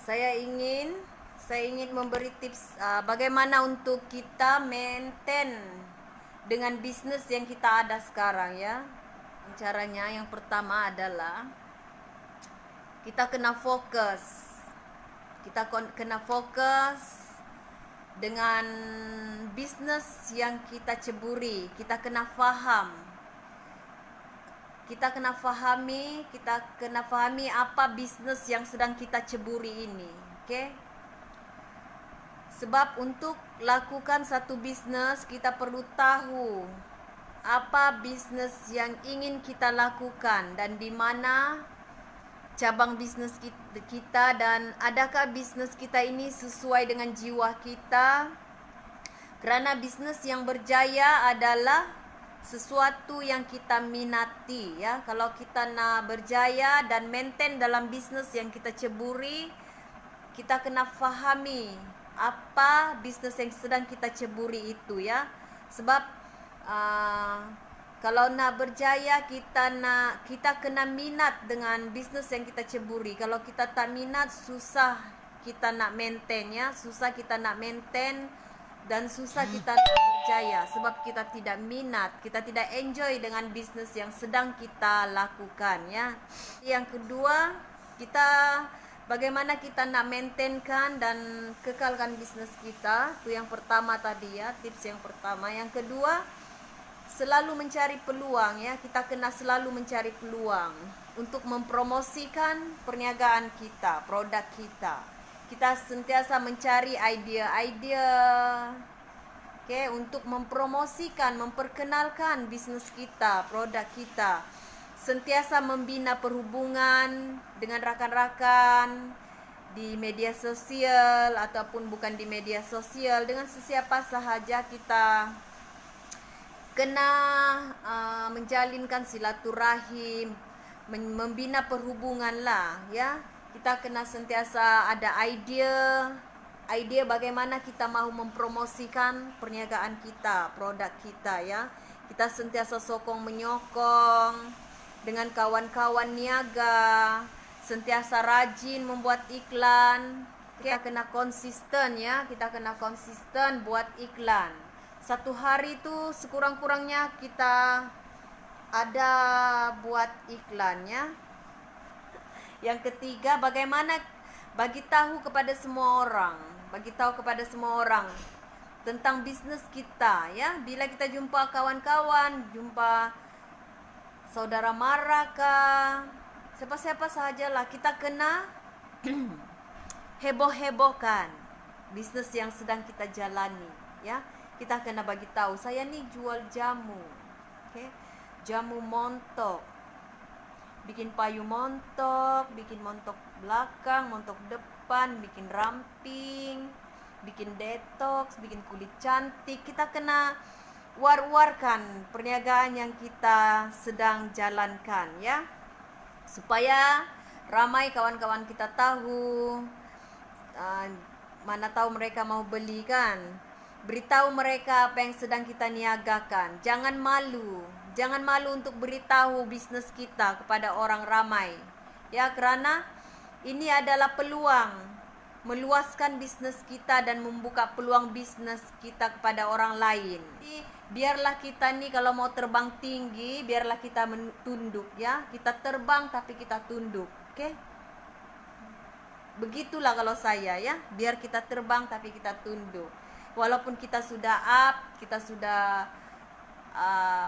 Saya ingin memberi tips bagaimana untuk kita maintain dengan bisnis yang kita ada sekarang ya. Caranya yang pertama adalah kita kena fokus. Kita kena fokus dengan bisnis yang kita ceburi. Kita kena faham. Kita kena fahami apa bisnis yang sedang kita ceburi ini. Okay? Sebab untuk lakukan satu bisnis, kita perlu tahu apa bisnis yang ingin kita lakukan dan di mana cabang bisnis kita, dan adakah bisnis kita ini sesuai dengan jiwa kita. Kerana bisnis yang berjaya adalah sesuatu yang kita minati ya. Kalau kita nak berjaya dan maintain dalam bisnis yang kita ceburi, kita kena fahami apa bisnis yang sedang kita ceburi itu ya. Sebab kalau nak berjaya, kita kena minat dengan bisnis yang kita ceburi. Kalau kita tak minat, susah kita nak maintain ya. Susah kita nak maintain dan susah kita nak berjaya sebab kita tidak minat, kita tidak enjoy dengan bisnis yang sedang kita lakukan ya. Yang kedua, bagaimana kita nak maintainkan dan kekalkan bisnis kita. Itu yang pertama tadi ya, tips yang pertama. Yang kedua, selalu mencari peluang ya. Kita kena selalu mencari peluang untuk mempromosikan perniagaan kita, produk kita. Kita sentiasa mencari idea-idea untuk mempromosikan, memperkenalkan bisnis kita, produk kita. Sentiasa membina perhubungan dengan rakan-rakan di media sosial ataupun bukan di media sosial, dengan sesiapa sahaja kita kena menjalinkan silaturahim, membina perhubungan lah ya. Kita kena sentiasa ada idea bagaimana kita mahu mempromosikan perniagaan kita, produk kita ya. Kita sentiasa sokong menyokong dengan kawan-kawan niaga, sentiasa rajin membuat iklan. Kita kena konsisten ya, kita kena konsisten buat iklan. Satu hari itu sekurang-kurangnya kita ada buat iklannya. Yang ketiga, bagaimana bagi tahu kepada semua orang tentang bisnis kita ya. Bila kita jumpa kawan-kawan, jumpa saudara mara kah, siapa-siapa sahajalah, kita kena heboh-hebohkan bisnis yang sedang kita jalani ya. Kita kena bagi tahu, saya ni jual jamu, jamu montok, bikin payung montok, bikin montok belakang, montok depan, bikin ramping, bikin detox, bikin kulit cantik. Kita kena war-warkan perniagaan yang kita sedang jalankan ya, supaya ramai kawan-kawan kita tahu. Mana tahu mereka mau beli kan. Beritahu mereka apa yang sedang kita niagakan. Jangan malu untuk beritahu bisnis kita kepada orang ramai ya, kerana ini adalah peluang meluaskan bisnis kita dan membuka peluang bisnis kita kepada orang lain. Jadi, biarlah kita ni kalau mau terbang tinggi, biarlah kita tunduk ya. Kita terbang tapi kita tunduk. Begitulah kalau saya ya, biar kita terbang tapi kita tunduk. Walaupun kita sudah kita sudah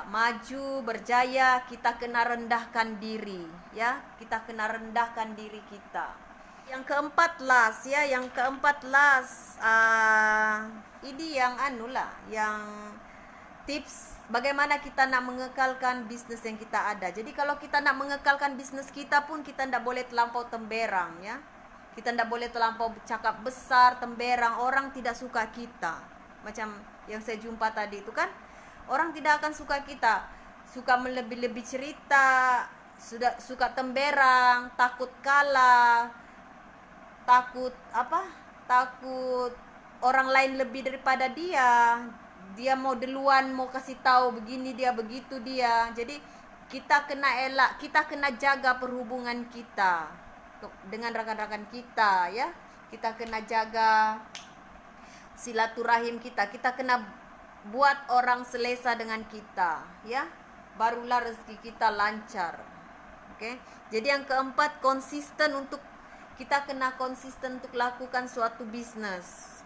maju, berjaya, kita kena rendahkan diri ya. Kita kena rendahkan diri kita. Yang keempat last ini yang yang tips bagaimana kita nak mengekalkan bisnis yang kita ada. Jadi kalau kita nak mengekalkan bisnis kita pun, kita tidak boleh terlampau temberang ya. Kita tidak boleh terlampau cakap besar, temberang. Orang tidak suka kita. Macam yang saya jumpa tadi itu kan, orang tidak akan suka kita. Suka melebih-lebih cerita, suka temberang, takut kalah, takut orang lain lebih daripada dia. Dia mau duluan, mau kasih tahu begini dia, begitu dia. Jadi kita kena jaga perhubungan kita dengan rakan-rakan kita ya. kita kena jaga silaturahim kita kena buat orang selesa dengan kita, ya, barulah rezeki kita lancar. Oke. Jadi yang keempat, kita kena konsisten untuk lakukan suatu bisnis.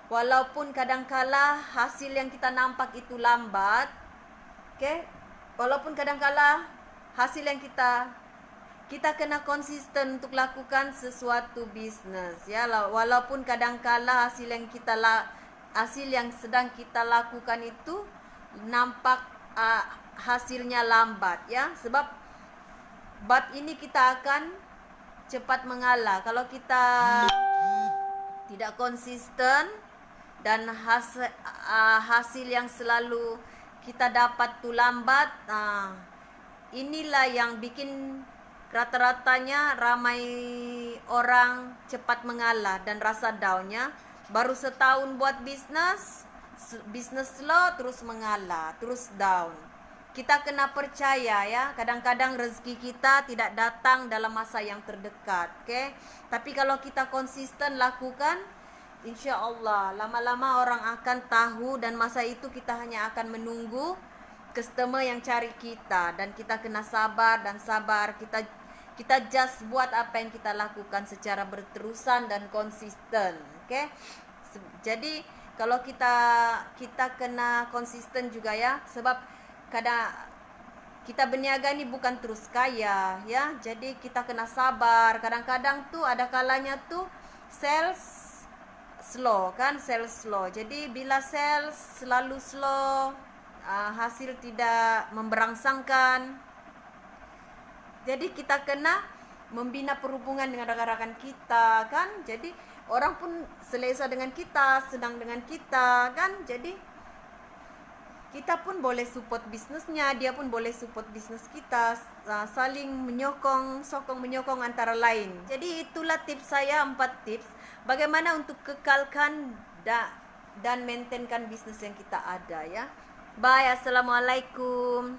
Walaupun kadangkala hasil yang kita nampak itu lambat, oke, walaupun kadangkala hasil yang kita kena konsisten untuk lakukan sesuatu bisnis, ya. Walaupun kadangkala hasil yang sedang kita lakukan itu nampak hasilnya lambat, ya. Sebab bab ini kita akan cepat mengalah kalau kita tidak konsisten, dan hasil yang selalu kita dapat tuh lambat. Inilah yang bikin rata-ratanya ramai orang cepat mengalah dan rasa down-nya. Baru setahun buat bisnis slow, terus mengalah, terus down. Kita kena percaya, ya, kadang-kadang rezeki kita tidak datang dalam masa yang terdekat, oke? Tapi kalau kita konsisten lakukan, insya Allah lama-lama orang akan tahu, dan masa itu kita hanya akan menunggu customer yang cari kita, dan kita kena sabar dan sabar. Kita just buat apa yang kita lakukan secara berterusan dan konsisten, oke? Jadi kalau kita kena konsisten juga, ya, sebab kadang kita berniaga ini bukan terus kaya, ya. Jadi kita kena sabar. Kadang-kadang tuh ada kalanya tuh sales slow, kan, sales slow. Jadi bila sales selalu slow, hasil tidak memberangsangkan. Jadi kita kena membina perhubungan dengan rekan-rekan kita, kan. Jadi orang pun selesa dengan kita, senang dengan kita, kan. Jadi kita pun boleh support bisnisnya, dia pun boleh support bisnis kita, saling menyokong antara lain. Jadi itulah tips saya, 4 tips bagaimana untuk kekalkan dan maintainkan bisnis yang kita ada, ya. Bye, assalamualaikum.